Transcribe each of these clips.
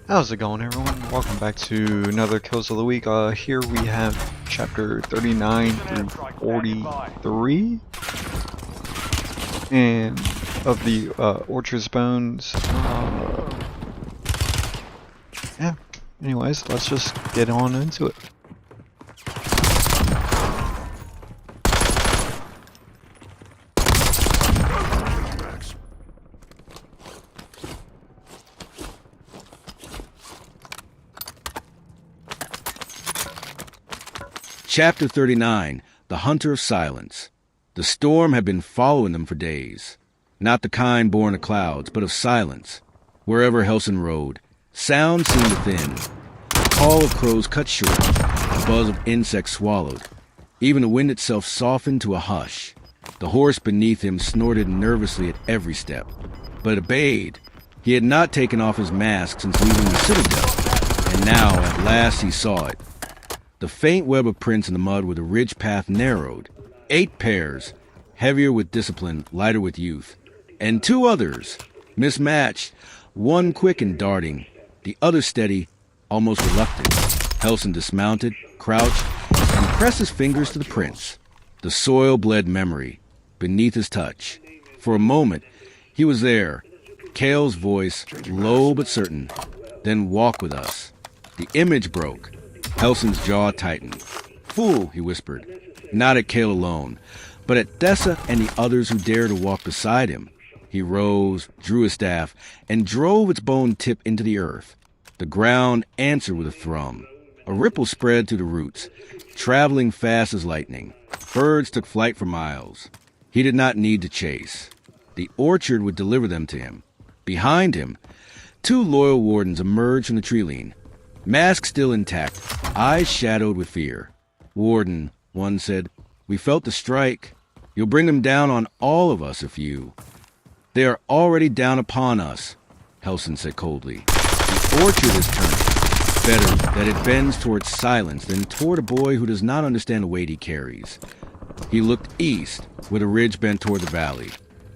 How's it going, everyone? Welcome back to another Kills of the Week. Here we have chapter 39 through 43 and of the Orchard's Bones. Yeah, anyways, let's just get on into it. Chapter 39, The Hunter of Silence. The storm had been following them for days. Not the kind born of clouds, but of silence. Wherever Helson rode, sound seemed to thin. The call of crows cut short, the buzz of insects swallowed. Even the wind itself softened to a hush. The horse beneath him snorted nervously at every step, but obeyed. He had not taken off his mask since leaving the citadel, and now at last he saw it. The faint web of prints in the mud where the ridge path narrowed. 8 pairs, heavier with discipline, lighter with youth. And 2 others, mismatched, one quick and darting, the other steady, almost reluctant. Helson dismounted, crouched, and pressed his fingers to the prints. The soil bled memory, beneath his touch. For a moment, he was there. Kale's voice, low but certain. Then walk with us. The image broke. Helson's jaw tightened. Fool, he whispered, not at Kale alone, but at Thessa and the others who dared to walk beside him. He rose, drew his staff, and drove its bone tip into the earth. The ground answered with a thrum. A ripple spread through the roots, traveling fast as lightning. Birds took flight for miles. He did not need to chase. The orchard would deliver them to him. Behind him, 2 loyal wardens emerged from the tree-line. Mask still intact, eyes shadowed with fear. Warden, one said, we felt the strike. You'll bring them down on all of us if you... They are already down upon us, Helson said coldly. The orchard is turning. Better that it bends towards silence than toward a boy who does not understand the weight he carries. He looked east, where the ridge bent toward the valley.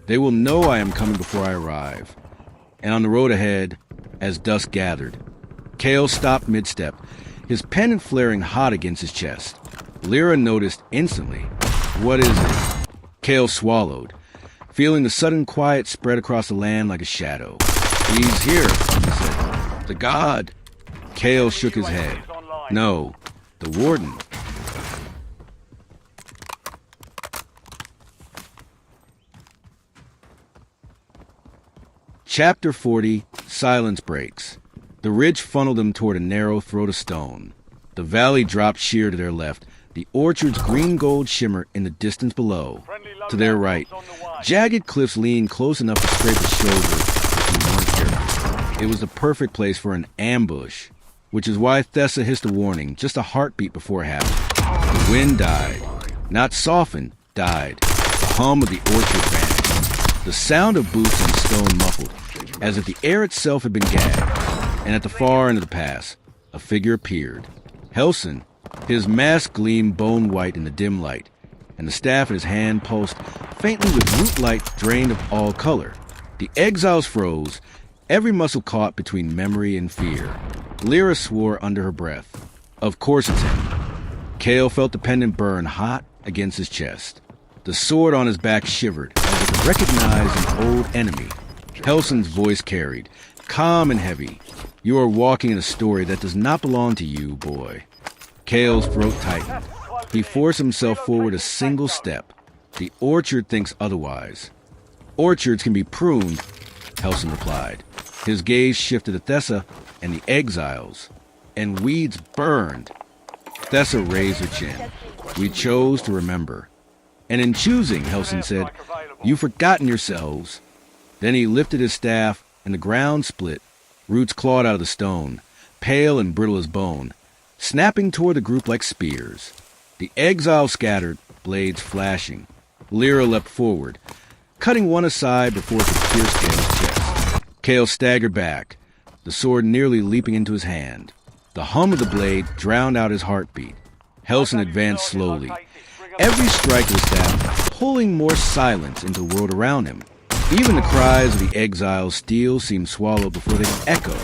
They will know I am coming before I arrive. And on the road ahead, as dusk gathered, Kale stopped mid-step, his pennant flaring hot against his chest. Lyra noticed instantly. What is it? Kale swallowed, feeling the sudden quiet spread across the land like a shadow. He's here, he said. The god. Kale shook his head. No, the warden. Chapter 40, Silence Breaks. The ridge funneled them toward a narrow throat of stone. The valley dropped sheer to their left, the orchard's green-gold shimmer in the distance below. To their right, jagged cliffs leaned close enough to scrape his shoulder if he weren't careful. It was the perfect place for an ambush, which is why Thessa hissed a warning, just a heartbeat before it happened. The wind died. Not softened, died. The hum of the orchard vanished. The sound of boots on stone muffled, as if the air itself had been gagged. And at the far end of the pass, a figure appeared. Helson, his mask gleamed bone-white in the dim light, and the staff in his hand pulsed faintly with root light drained of all color. The exiles froze, every muscle caught between memory and fear. Lyra swore under her breath. Of course it's him. Kale felt the pendant burn hot against his chest. The sword on his back shivered, as if it recognized an old enemy. Helson's voice carried, calm and heavy. You are walking in a story that does not belong to you, boy. Kale's throat tightened. He forced himself forward a single step. The orchard thinks otherwise. Orchards can be pruned, Helson replied. His gaze shifted to Thessa and the exiles. And weeds burned. Thessa raised her chin. We chose to remember. And in choosing, Helson said, you've forgotten yourselves. Then he lifted his staff, and the ground split. Roots clawed out of the stone, pale and brittle as bone, snapping toward the group like spears. The exiles scattered, blades flashing. Lyra leapt forward, cutting one aside before it could pierce Kale's chest. Kale staggered back, the sword nearly leaping into his hand. The hum of the blade drowned out his heartbeat. Helson advanced slowly, every strike of the staff pulling more silence into the world around him. Even the cries of the exiles' steel seemed swallowed before they could echo.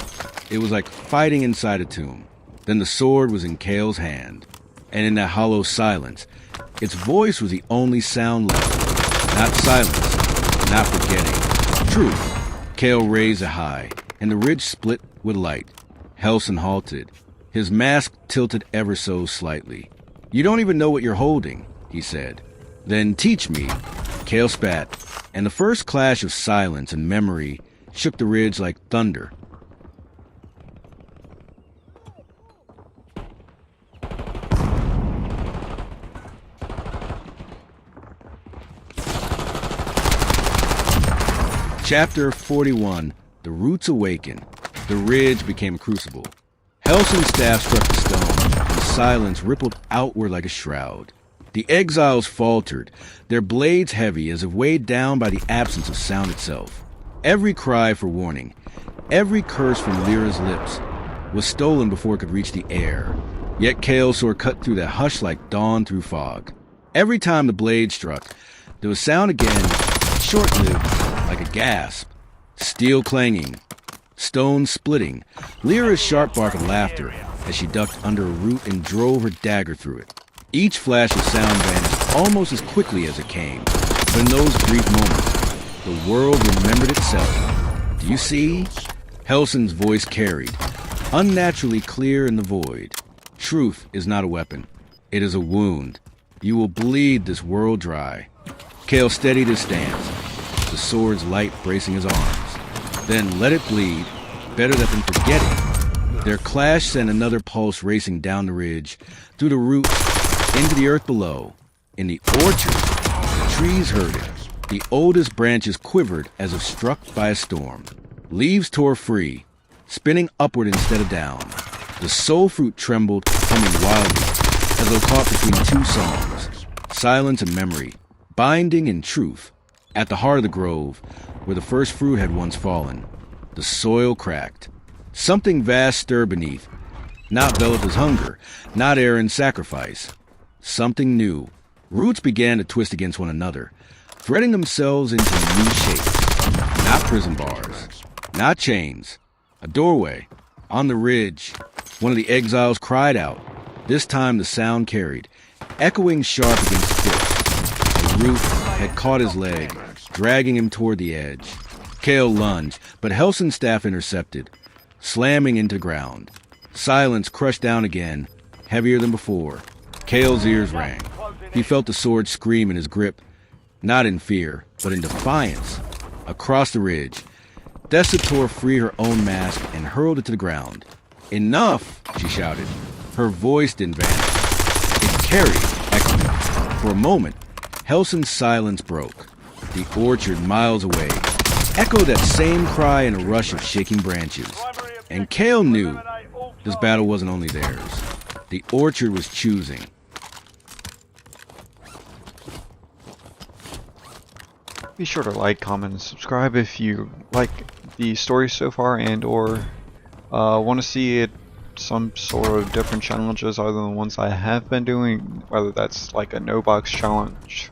It was like fighting inside a tomb. Then the sword was in Cale's hand. And in that hollow silence, its voice was the only sound left. Not silence, not forgetting. Truth. Cale raised it high, and the ridge split with light. Helson halted. His mask tilted ever so slightly. "You don't even know what you're holding," he said. "Then teach me." Cale spat, and the first clash of silence and memory shook the ridge like thunder. Chapter 41, The Roots Awaken. The ridge became a crucible. Helson's staff struck the stone, and silence rippled outward like a shroud. The exiles faltered, their blades heavy as if weighed down by the absence of sound itself. Every cry for warning, every curse from Lyra's lips, was stolen before it could reach the air. Yet Cale's sword cut through that hush like dawn through fog. Every time the blade struck, there was sound again, short-lived, like a gasp. Steel clanging, stone splitting, Lyra's sharp bark of laughter as she ducked under a root and drove her dagger through it. Each flash of sound vanished almost as quickly as it came. But in those brief moments, the world remembered itself. "Do you see?" Helson's voice carried, unnaturally clear in the void. "Truth is not a weapon. It is a wound. You will bleed this world dry." Cale steadied his stance, the sword's light bracing his arms. Then let it bleed, better that than forget it. Their clash sent another pulse racing down the ridge, through the roots, into the earth below. In the orchard, the trees heard it. The oldest branches quivered as if struck by a storm. Leaves tore free, spinning upward instead of down. The soul fruit trembled, humming wildly, as though caught between two songs. Silence and memory, binding in truth. At the heart of the grove, where the first fruit had once fallen, the soil cracked. Something vast stirred beneath, not Veleta's hunger, not Aaron's sacrifice. Something new. Roots began to twist against one another, threading themselves into new shapes. Not prison bars, not chains. A doorway. On the ridge, one of the exiles cried out. This time the sound carried, echoing sharp against cliffs. A root had caught his leg, dragging him toward the edge. Cale lunged, but Helson's staff intercepted, slamming into ground. Silence crushed down again, heavier than before. Cale's ears rang. He felt the sword scream in his grip, not in fear, but in defiance. Across the ridge, Thessa tore free her own mask and hurled it to the ground. "Enough!" she shouted. Her voice didn't vanish. It carried, echoing. For a moment, Helson's silence broke. The orchard miles away echoed that same cry in a rush of shaking branches. And Cale knew this battle wasn't only theirs. The orchard was choosing. Be sure to like, comment, and subscribe if you like the story so far and or want to see it some sort of different challenges other than the ones I have been doing, whether that's like a no box challenge,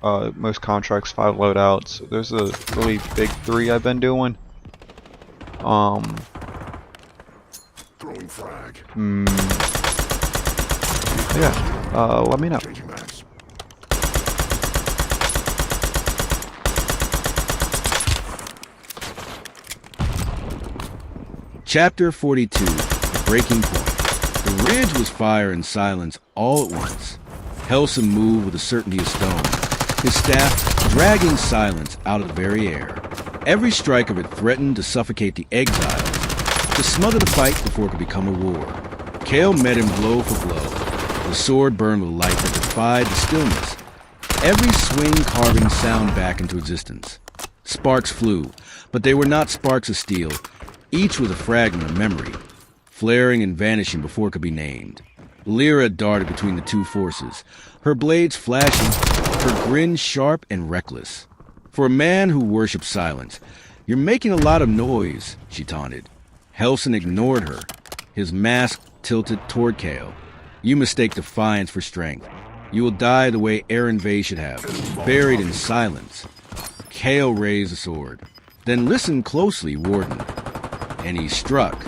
most contracts, 5 loadouts. There's a really big 3 I've been doing. Throwing frag. Yeah, let me know. Chapter 42, The Breaking Point. The ridge was fire and silence all at once. Helson moved with the certainty of stone, his staff dragging silence out of the very air. Every strike of it threatened to suffocate the exiles, to smother the fight before it could become a war. Cale met him blow for blow. The sword burned with light that defied the stillness. Every swing carving sound back into existence. Sparks flew, but they were not sparks of steel. Each was a fragment of memory, flaring and vanishing before it could be named. Lyra darted between the two forces, her blades flashing, her grin sharp and reckless. For a man who worshipped silence, "You're making a lot of noise," she taunted. Helson ignored her, his mask tilted toward Cale. "You mistake defiance for strength. You will die the way Aaron Vey should have, buried in silence." Cale raised the sword. "Then listen closely, Warden." And he struck.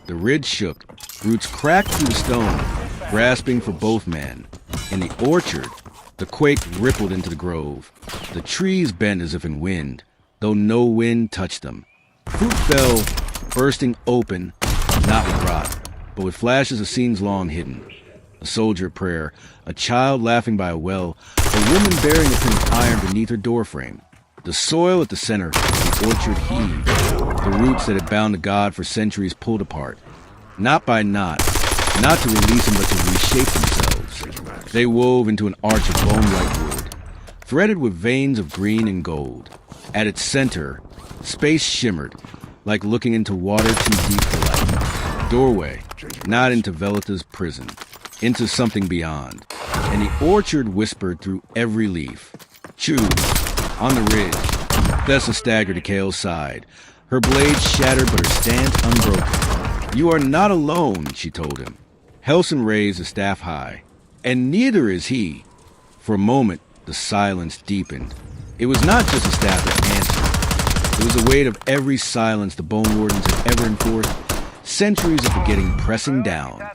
The ridge shook, roots cracked through the stone, grasping for both men. In the orchard, the quake rippled into the grove. The trees bent as if in wind, though no wind touched them. Fruit fell, bursting open, not with rot, but with flashes of scenes long hidden. A soldier at prayer, a child laughing by a well, a woman bearing a pin of iron beneath her doorframe. The soil at the center of the orchard heaved, the roots that had bound to God for centuries pulled apart. Not by knot, not to release them but to reshape themselves. They wove into an arch of bone-white wood, threaded with veins of green and gold. At its center, space shimmered, like looking into water too deep for life. Doorway, not into Velita's prison, into something beyond. And the orchard whispered through every leaf. Choose. On the ridge, Thessa staggered to Kale's side. Her blade shattered but her stance unbroken. You are not alone, she told him. Helson raised the staff high. And neither is he. For a moment, the silence deepened. It was not just a staff that answered. It was the weight of every silence the Bone Wardens had ever enforced, centuries of forgetting pressing down.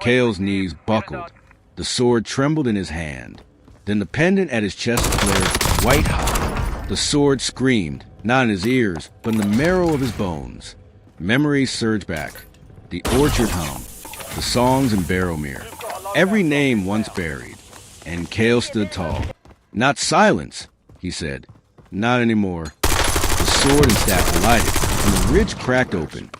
Kale's knees buckled. The sword trembled in his hand. Then the pendant at his chest flared white hot. The sword screamed, not in his ears, but in the marrow of his bones. Memories surged back. The orchard hum, the songs in Barrowmere, every name once buried. And Kale stood tall. Not silence, he said. Not anymore. The sword and staff collided, and the ridge cracked open.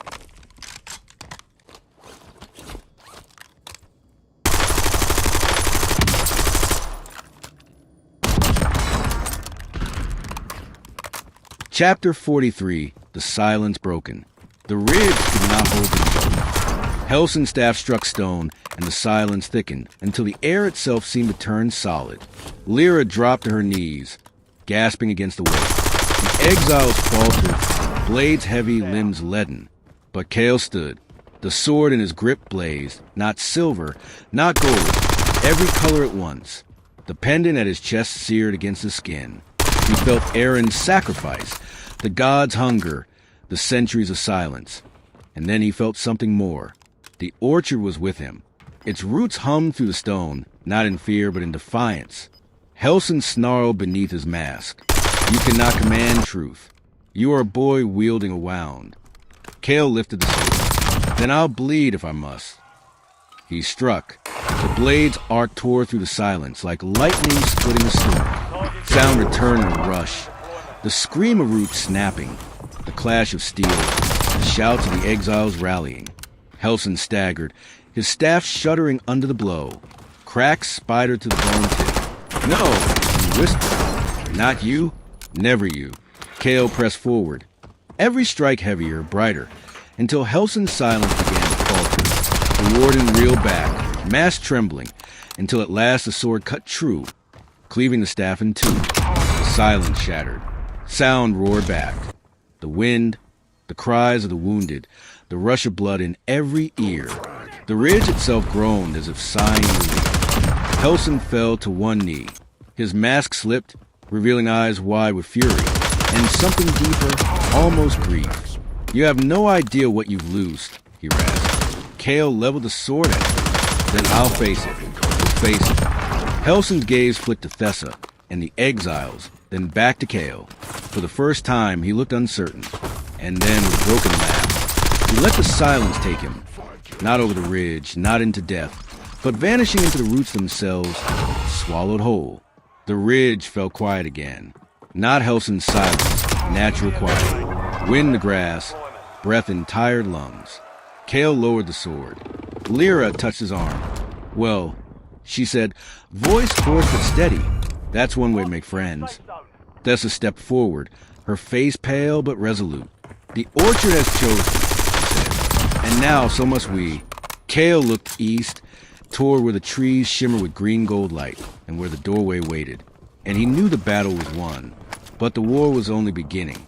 Chapter 43, The Silence Broken. The ridge could not hold them. Helson's staff struck stone, and the silence thickened, until the air itself seemed to turn solid. Lyra dropped to her knees, gasping against the weight. The exiles faltered, blades heavy, limbs leaden. But Kale stood. The sword in his grip blazed, not silver, not gold, every color at once. The pendant at his chest seared against his skin. He felt Aaron's sacrifice, the gods' hunger, the centuries of silence. And then he felt something more. The orchard was with him. Its roots hummed through the stone, not in fear but in defiance. Helson snarled beneath his mask. You cannot command truth. You are a boy wielding a wound. Kale lifted the sword. Then I'll bleed if I must. He struck. The blade's arc tore through the silence like lightning splitting a storm. Sound returned in a rush. The scream of roots snapping, the clash of steel, the shouts of the exiles rallying. Helson staggered, his staff shuddering under the blow. Cracks spidered to the bone tip. No, he whispered. Not you, never you. Kale pressed forward. Every strike heavier, brighter, until Helson's silence began to falter. The warden reeled back, mask trembling, until at last the sword cut true, cleaving the staff in two. The silence shattered. Sound roared back. The wind, the cries of the wounded, the rush of blood in every ear. The ridge itself groaned as if sighing relief. Helson fell to one knee. His mask slipped, revealing eyes wide with fury, and something deeper, almost grief. You have no idea what you've loosed, he rasped. Kale leveled the sword at him. Then I'll face it. We'll face it. Helson's gaze flicked to Thessa and the exiles, then back to Kale. For the first time, he looked uncertain, and then with a broken laugh, he let the silence take him. Not over the ridge, not into death, but vanishing into the roots themselves, swallowed whole. The ridge fell quiet again. Not Helson's silence, natural quiet. Wind in the grass, breath in tired lungs. Kale lowered the sword. Lyra touched his arm. Well, she said, voice coarse but steady. That's one way to make friends. Thessa stepped forward, her face pale but resolute. The orchard has chosen, she said, and now so must we. Kale looked east, toward where the trees shimmered with green gold light, and where the doorway waited. And he knew the battle was won, but the war was only beginning.